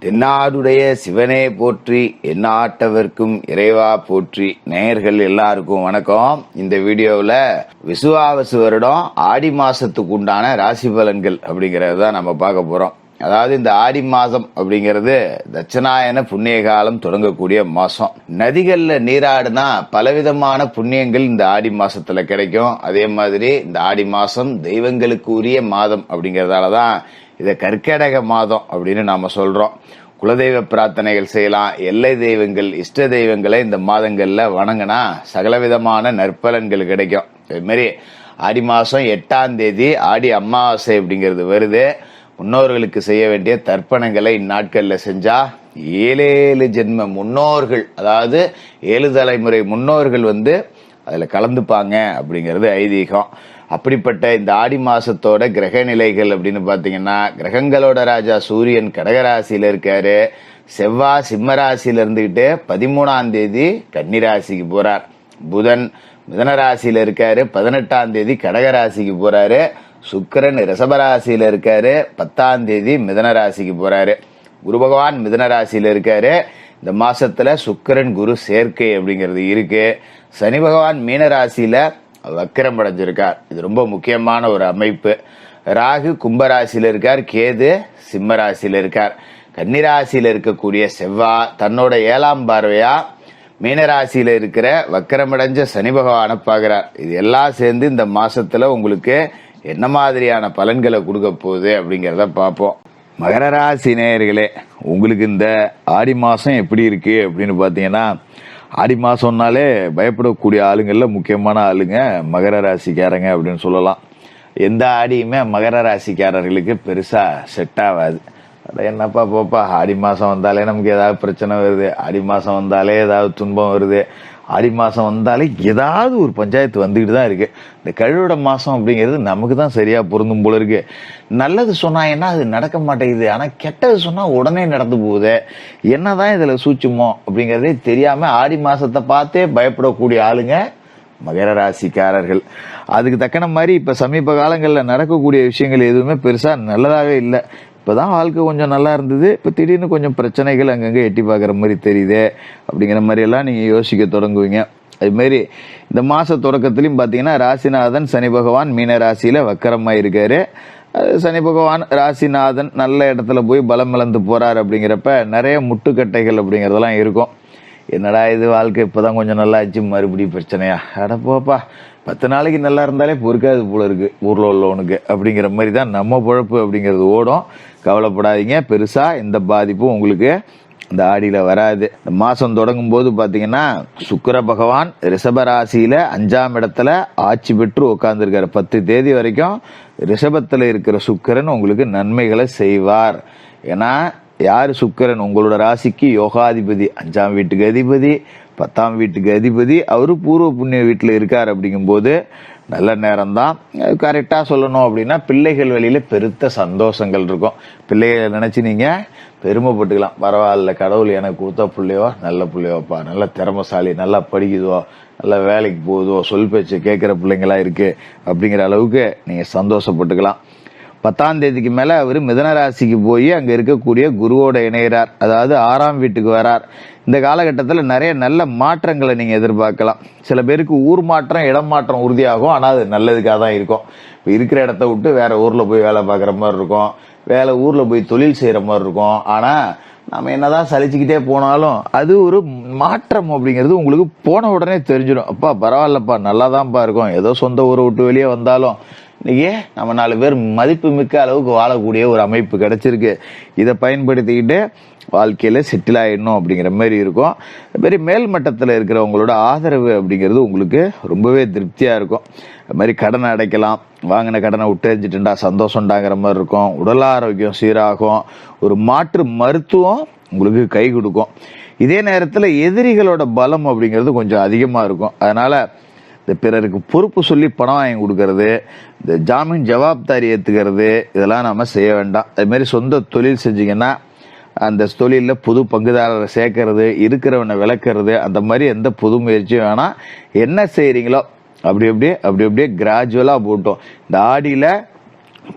தென்னாடுடைய சிவனே போற்றி, எந்நாட்டவர்க்கும் இறைவா போற்றி. நேயர்கள் எல்லாருக்கும் வணக்கம். இந்த வீடியோவில் விசுவாவசு வருடம் ஆடி மாசத்துக்கு உண்டான ராசி பலன்கள் அப்படிங்கறது தான் நம்ம பார்க்க போறோம். அதாவது இந்த ஆடி மாசம் அப்படிங்கிறது தட்சணாயன புண்ணிய காலம் தொடங்கக்கூடிய மாசம். நதிகள்ல நீராடுனா பலவிதமான புண்ணியங்கள் இந்த ஆடி மாசத்துல கிடைக்கும். அதே மாதிரி இந்த ஆடி மாசம் தெய்வங்களுக்கு உரிய மாதம் அப்படிங்கறதாலதான் இதை கற்கடக மாதம் அப்படின்னு நாம சொல்றோம். குலதெய்வ பிரார்த்தனைகள் செய்யலாம். எல்லை தெய்வங்கள், இஷ்ட தெய்வங்களை இந்த மாதங்கள்ல வணங்கினா சகலவிதமான நற்பலன்கள் கிடைக்கும். அதே மாதிரி ஆடி மாசம் 8ஆம் தேதி ஆடி அமாவாசை அப்படிங்கிறது வருது. முன்னோர்களுக்கு செய்ய வேண்டிய தர்ப்பணங்களை இந்நாட்கள்ல செஞ்சா 7 ஜென்ம முன்னோர்கள், அதாவது 7 தலைமுறை முன்னோர்கள் அதுல கலந்துப்பாங்க அப்படிங்கிறது ஐதீகம். அப்படிப்பட்ட இந்த ஆடி மாசத்தோட கிரக நிலைகள் அப்படின்னு பாத்தீங்கன்னா, கிரகங்களோட ராஜா சூரியன் கடகராசியில இருக்காரு. செவ்வாய் சிம்ம ராசியில இருந்துகிட்டு 13ஆம் தேதி கன்னிராசிக்கு போறார். புதன் மிதனராசியில இருக்காரு. 18ஆம் தேதி கடகராசிக்கு போறாரு. சுக்கிரன் ரிஷபராசியில இருக்காரு. 10ஆம் தேதி மிதனராசிக்கு போறாரு. குரு பகவான் மிதனராசியில இருக்காரு. இந்த மாசத்துல சுக்கிரன் குரு சேர்க்கை அப்படிங்கிறது இருக்கு. சனி பகவான் மீனராசியில வக்கிரம் அடைஞ்சிருக்கார். இது ரொம்ப முக்கியமான ஒரு அமைப்பு. ராகு கும்பராசியில இருக்கார். கேது சிம்ம ராசியில இருக்கார். கன்னிராசியில இருக்கக்கூடிய செவ்வாய் தன்னோட 7ஆம் பார்வையா மீனராசியில இருக்கிற வக்கிரமடைஞ்ச சனி பகவானை பாக்குறார். இது எல்லாம் சேர்ந்து இந்த மாசத்துல உங்களுக்கு என்ன மாதிரியான பலன்களை கொடுக்க போகுது அப்படிங்கிறத பார்ப்போம். மகர ராசி நேயர்களே, உங்களுக்கு இந்த ஆடி மாசம் எப்படி இருக்கு அப்படின்னு பாத்தீங்கன்னா, ஆடி மாசம்னாலே பயப்படக்கூடிய ஆளுங்கள்ல முக்கியமான ஆளுங்க மகர ராசிக்காரங்க அப்படின்னு சொல்லலாம். எந்த ஆடியுமே மகர ராசிக்காரர்களுக்கு பெருசா செட் ஆகாது. என்னப்பா போப்பா, ஆடி மாசம் வந்தாலே நமக்கு ஏதாவது பிரச்சனை வருது, ஆடி மாசம் வந்தாலே ஏதாவது துன்பம் வருது, ஆடி மாசம் வந்தாலே ஏதாவது ஒரு பஞ்சாயத்து வந்துகிட்டு தான் இருக்கு. இந்த கழுவிட மாசம் அப்படிங்கிறது நமக்கு தான் சரியா பொருந்தும் போல இருக்கு. நல்லது சொன்னாங்கன்னா அது நடக்க மாட்டேங்குது, ஆனா கெட்டது சொன்னா உடனே நடந்து போகுது. என்னதான் இதுல சூட்சுமோ அப்படிங்கறதே தெரியாம ஆடி மாசத்தை பார்த்தே பயப்படக்கூடிய ஆளுங்க மகர ராசிக்காரர்கள். அதுக்கு தக்கன மாதிரி இப்ப சமீப காலங்கள்ல நடக்கக்கூடிய விஷயங்கள் எதுவுமே பெருசா நல்லதாவே இல்லை. இப்பதான் வாழ்க்கை கொஞ்சம் நல்லா இருந்தது, இப்ப திடீர்னு கொஞ்சம் பிரச்சனைகள் அங்கங்க எட்டி பாக்குற மாதிரி தெரியுது அப்படிங்கிற மாதிரி எல்லாம் நீங்க யோசிக்க தொடங்குவீங்க. அது மாதிரி இந்த மாச தொடக்கத்திலையும் பாத்தீங்கன்னா, ராசிநாதன் சனி பகவான் மீன ராசியில வக்கரமா இருக்காரு. சனி பகவான் ராசிநாதன் நல்ல இடத்துல போய் பலம் இழந்து போறாரு. அப்படிங்கிறப்ப நிறைய முட்டுக்கட்டைகள் அப்படிங்கறதெல்லாம் இருக்கும். என்னடா இது வாழ்க்கை இப்பதான் கொஞ்சம் நல்லா ஆச்சு, மறுபடியும் பிரச்சனையா, அடப்போப்பா 10 நாளைக்கு நல்லா இருந்தாலே பொறுக்காது போல இருக்கு ஊர்ல உள்ளவனுக்கு அப்படிங்கிற மாதிரி தான் நம்ம பொழப்பு அப்படிங்கிறது ஓடும். கவலைப்படாதீங்க, பெருசா எந்த பாதிப்பும் உங்களுக்கு இந்த ஆடியில வராது. இந்த மாசம் தொடங்கும் போது பாத்தீங்கன்னா, சுக்கிர பகவான் ரிஷபராசியில 5ஆம் இடத்துல ஆட்சி பெற்று உட்கார்ந்துருக்காரு. 10 தேதி வரைக்கும் ரிஷபத்துல இருக்கிற சுக்கிரன் உங்களுக்கு நன்மைகளை செய்வார். ஏன்னா யாரு சுக்கிரன்? உங்களோட ராசிக்கு யோகாதிபதி, 5ஆம் வீட்டுக்கு அதிபதி, 10ஆம் வீட்டுக்கு அதிபதி. அவரு பூர்வ புண்ணிய வீட்டுல இருக்காரு. அப்படிங்கும் போது நல்ல நேரம் தான். கரெக்டா சொல்லணும் அப்படின்னா, பிள்ளைகள் வழியில பெருத்த சந்தோஷங்கள் இருக்கும். பிள்ளைகளை நினைச்சு நீங்க பெருமைப்பட்டுக்கலாம். பரவாயில்ல, கடவுள் எனக்கு கொடுத்த பிள்ளையோ நல்ல பிள்ளையோப்பா, நல்ல திறமசாலி, நல்லா படிக்குதோ, நல்ல வேலைக்கு போகுதோ, சொல் பேச்சு கேட்கிற பிள்ளைங்களா இருக்கு அப்படிங்கிற அளவுக்கு நீங்க சந்தோஷப்பட்டுக்கலாம். 10ஆம் தேதிக்கு மேல அவரு மிதன ராசிக்கு போய் அங்க இருக்கக்கூடிய குருவோட இணைகிறார். அதாவது 6ஆம் வீட்டுக்கு வரார். இந்த காலகட்டத்தில் நிறைய நல்ல மாற்றங்களை நீங்க எதிர்பார்க்கலாம். சில பேருக்கு ஊர் மாற்றம், இடம் மாற்றம் உறுதியாகும். ஆனா அது நல்லதுக்காக தான் இருக்கும். இப்ப இருக்கிற இடத்த விட்டு வேற ஊர்ல போய் வேலை பார்க்குற மாதிரி இருக்கும், வேலை ஊர்ல போய் தொழில் செய்யற மாதிரி இருக்கும். ஆனா நம்ம என்னதான் சலிச்சுக்கிட்டே போனாலும் அது ஒரு மாற்றம் அப்படிங்கிறது உங்களுக்கு போன உடனே தெரிஞ்சிடும். அப்பா பரவாயில்லப்பா, நல்லாதான்ப்பா இருக்கும். ஏதோ சொந்த ஊரை விட்டு வெளியே வந்தாலும் இன்னைக்கு நம்ம 4 பேர் மதிப்பு மிக்க அளவுக்கு வாழக்கூடிய ஒரு அமைப்பு கிடைச்சிருக்கு. இதை பயன்படுத்திக்கிட்டு வாழ்க்கையில செட்டில் ஆயிடணும் அப்படிங்கிற மாதிரி இருக்கும். மாதிரி மேல் மட்டத்தில் இருக்கிறவங்களோட ஆதரவு அப்படிங்கிறது உங்களுக்கு ரொம்பவே திருப்தியா இருக்கும். அது மாதிரி கடனை அடைக்கலாம், வாங்கின கடனை விட்டெறிஞ்சிட்டுண்டா சந்தோஷம்டாங்கிற மாதிரி இருக்கும். உடல் ஆரோக்கியம் சீராகும். ஒரு மாற்று மருத்துவம் உங்களுக்கு கை கொடுக்கும். இதே நேரத்தில் எதிரிகளோட பலம் அப்படிங்கிறது கொஞ்சம் அதிகமா இருக்கும். அதனால இந்த பிறருக்கு பொறுப்பு சொல்லி பணம் வாங்கி கொடுக்கறது, இந்த ஜாமீன் ஜவாப்தாரி ஏத்துக்கிறது, இதெல்லாம் நம்ம செய்ய வேண்டாம். அது மாதிரி சொந்த தொழில் செஞ்சீங்கன்னா அந்த தொழிலில் புது பங்குதாரரை சேர்க்கறது, இருக்கிறவனை விளக்குறது, அந்த மாதிரி எந்த புது முயற்சியும் வேணாம். என்ன செய்யறீங்களோ அப்படி அப்படியே கிராஜுவலா போட்டோம். இந்த ஆடியில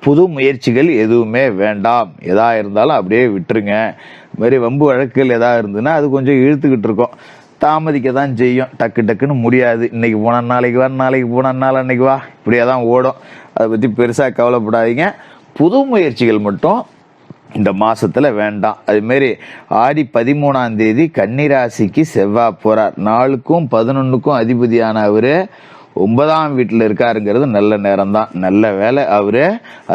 புது முயற்சிகள் எதுவுமே வேண்டாம். எதா இருந்தாலும் அப்படியே விட்டுருங்க. இது மாதிரி வம்பு வழக்குகள் எதா இருந்ததுன்னா அது கொஞ்சம் இழுத்துக்கிட்டு இருக்கோம், தாமதிக்க தான் செய்யும். டக்கு டக்குன்னு முடியாது. இன்னைக்கு போன நாளைக்கு வா, நாளைக்கு போன நாள் அன்னைக்கு வா, இப்படியே தான் ஓடும். அதை பற்றி பெருசாக கவலைப்படாதீங்க. புது முயற்சிகள் மட்டும் இந்த மாசத்துல வேண்டாம். அது மாதிரி ஆடி 13ஆம் தேதி கன்னிராசிக்கு செவ்வாய் போறார். 4க்கும் 11க்கும் அதிபதியான அவரு 9ஆம் வீட்டுல இருக்காருங்கிறது நல்ல நேரம் தான். நல்ல வேலை அவரு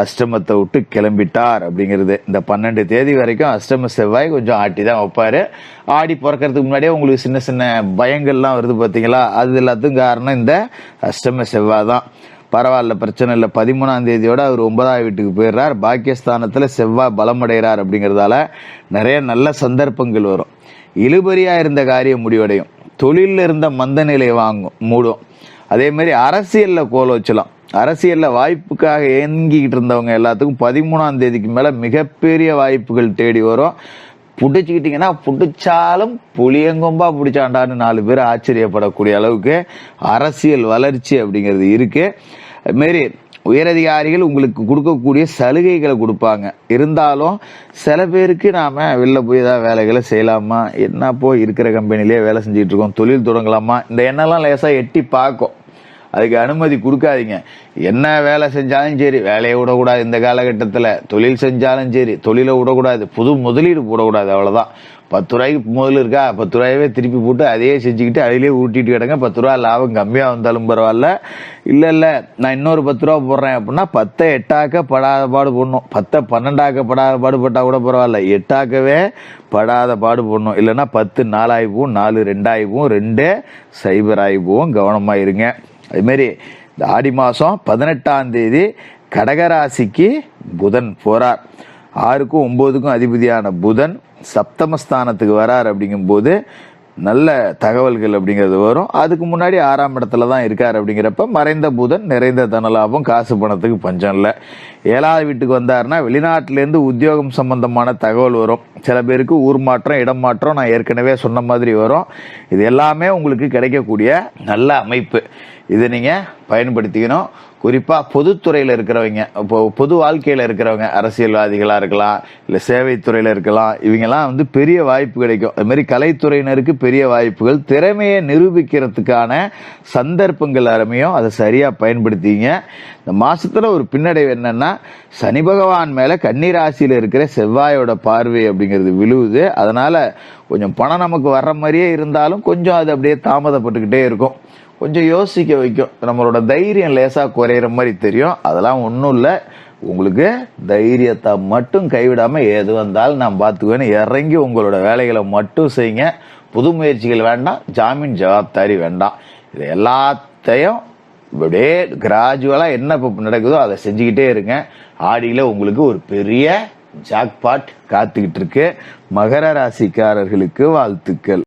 அஷ்டமத்தை விட்டு கிளம்பிட்டார் அப்படிங்கிறது. இந்த 12 தேதி வரைக்கும் அஷ்டம செவ்வாய் கொஞ்சம் ஆட்டி தான் வைப்பாரு. ஆடி பிறக்கிறதுக்கு முன்னாடியே உங்களுக்கு சின்ன சின்ன பயங்கள்லாம் வருது பார்த்தீங்களா, அது எல்லாத்துக்கும் காரணம் இந்த அஷ்டம செவ்வாய் தான். பரவாயில்ல, பிரச்சனை இல்லை. 13ஆம் தேதியோட அவர் 9ஆம் வீட்டுக்கு போயிடுறார். பாக்கியஸ்தானத்துல செவ்வாய் பலமடைகிறார். அப்படிங்கிறதால நிறைய நல்ல சந்தர்ப்பங்கள் வரும். இழுபறியா இருந்த காரியம் முடிவடையும். தொழில இருந்த மந்த நிலை மூடும். அதே மாதிரி அரசியல்ல கோல வச்சலாம். அரசியல்ல வாய்ப்புக்காக ஏங்கிக்கிட்டு இருந்தவங்க எல்லாத்துக்கும் 13ஆம் தேதிக்கு மேல மிகப்பெரிய வாய்ப்புகள் தேடி வரும். பிடிச்சிக்கிட்டீங்கன்னா பிடிச்சாலும் புளியங்கொம்பா பிடிச்சாண்டான்னு 4 பேர் ஆச்சரியப்படக்கூடிய அளவுக்கு அரசியல் வளர்ச்சி அப்படிங்கிறது இருக்கு. அதுமாரி உயரதிகாரிகள் உங்களுக்கு கொடுக்கக்கூடிய சலுகைகளை கொடுப்பாங்க. இருந்தாலும் சில பேருக்கு நாம வெளில போய் ஏதாவது வேலைகளை செய்யலாமா, என்ன போய் இருக்கிற கம்பெனிலேயே வேலை செஞ்சுட்டு இருக்கோம், தொழில் தொடங்கலாமா, இந்த எண்ணெல்லாம் லேசா எட்டி பார்க்கும். அதுக்கு அனுமதி கொடுக்காதீங்க. என்ன வேலை செஞ்சாலும் சரி வேலையை விடக்கூடாது. இந்த காலகட்டத்தில் தொழில் செஞ்சாலும் சரி தொழிலை விடக்கூடாது. புது முதலீடு போடக்கூடாது. அவ்வளோதான். 10 ரூபாய்க்கு முதல் இருக்கா, 10 ரூபாயவே திருப்பி போட்டு அதையே செஞ்சுக்கிட்டு அதிலே ஊட்டிட்டு கிடங்க. 10 ரூபா லாபம் கம்மியாக வந்தாலும் பரவாயில்ல. இல்லை நான் இன்னொரு 10 ரூபா போடுறேன் அப்படின்னா 10 8ஆக்க படாத பாடு போடணும். 10 12ஆக்க படாத பாடுபட்டா கூட பரவாயில்ல, 8ஆக்கவே படாத பாடு போடணும். இல்லைன்னா 10 4 ஆகி போகும், 4 2 ஆகி போகும், 2 0 ஆகி போகும். கவனமாக இருங்க. அதுமாரி இந்த ஆடி மாதம் 18ஆம் தேதி கடகராசிக்கு புதன் போறார். 6க்கும் 9க்கும் அதிபதியான புதன் சப்தமஸ்தானத்துக்கு வரார். அப்படிங்கும்போது நல்ல தகவல்கள் அப்படிங்கிறது வரும். அதுக்கு முன்னாடி 6ஆம் இடத்துல தான் இருக்கார். அப்படிங்கிறப்ப மறைந்த புதன் நிறைந்த தனலாபம், காசு பணத்துக்கு பஞ்சம் இல்லை. 7ஆவது வீட்டுக்கு வந்தாருன்னா வெளிநாட்டிலேருந்து உத்தியோகம் சம்பந்தமான தகவல் வரும். சில பேருக்கு ஊர் மாற்றம், இடம் மாற்றம் நான் ஏற்கனவே சொன்ன மாதிரி வரும். இது எல்லாமே உங்களுக்கு கிடைக்கக்கூடிய நல்ல அமைப்பு. இதை நீங்கள் பயன்படுத்திக்கணும். குறிப்பாக பொதுத்துறையில் இருக்கிறவங்க, இப்போ பொது வாழ்க்கையில் இருக்கிறவங்க, அரசியல்வாதிகளாக இருக்கலாம், இல்லை சேவைத்துறையில் இருக்கலாம், இவங்கெல்லாம் பெரிய வாய்ப்பு கிடைக்கும். அதுமாரி கலைத்துறையினருக்கு பெரிய வாய்ப்புகள், திறமையை நிரூபிக்கிறதுக்கான சந்தர்ப்பங்கள் அருமையும். அதை சரியாக பயன்படுத்திங்க. இந்த மாசத்துல ஒரு பின்னடைவு என்னன்னா, சனி பகவான் மேல கன்னிராசியில இருக்கிற செவ்வாயோட பார்வை அப்படிங்கிறது விழுவுது. அதனால கொஞ்சம் பணம் நமக்கு வர்ற மாதிரியே இருந்தாலும் கொஞ்சம் அது அப்படியே தாமதப்பட்டுக்கிட்டே இருக்கும். கொஞ்சம் யோசிக்க வைக்கும். நம்மளோட தைரியம் லேசா குறையிற மாதிரி தெரியும். அதெல்லாம் ஒன்றும் இல்லை. உங்களுக்கு தைரியத்தை மட்டும் கைவிடாம எது வந்தாலும் நான் பார்த்துக்குவேன்னு இறங்கி உங்களோட வேலைகளை மட்டும் செய்யுங்க. புது முயற்சிகள் வேண்டாம், ஜாமீன் ஜவாப்தாரி வேண்டாம். இது எல்லாத்தையும் அப்படியே கிராஜுவலா என்ன நடக்குதோ அதை செஞ்சுக்கிட்டே இருங்க. ஆடியில உங்களுக்கு ஒரு பெரிய ஜாக்பாட் காத்துக்கிட்டு இருக்கு. மகர ராசிக்காரர்களுக்கு வாழ்த்துக்கள்.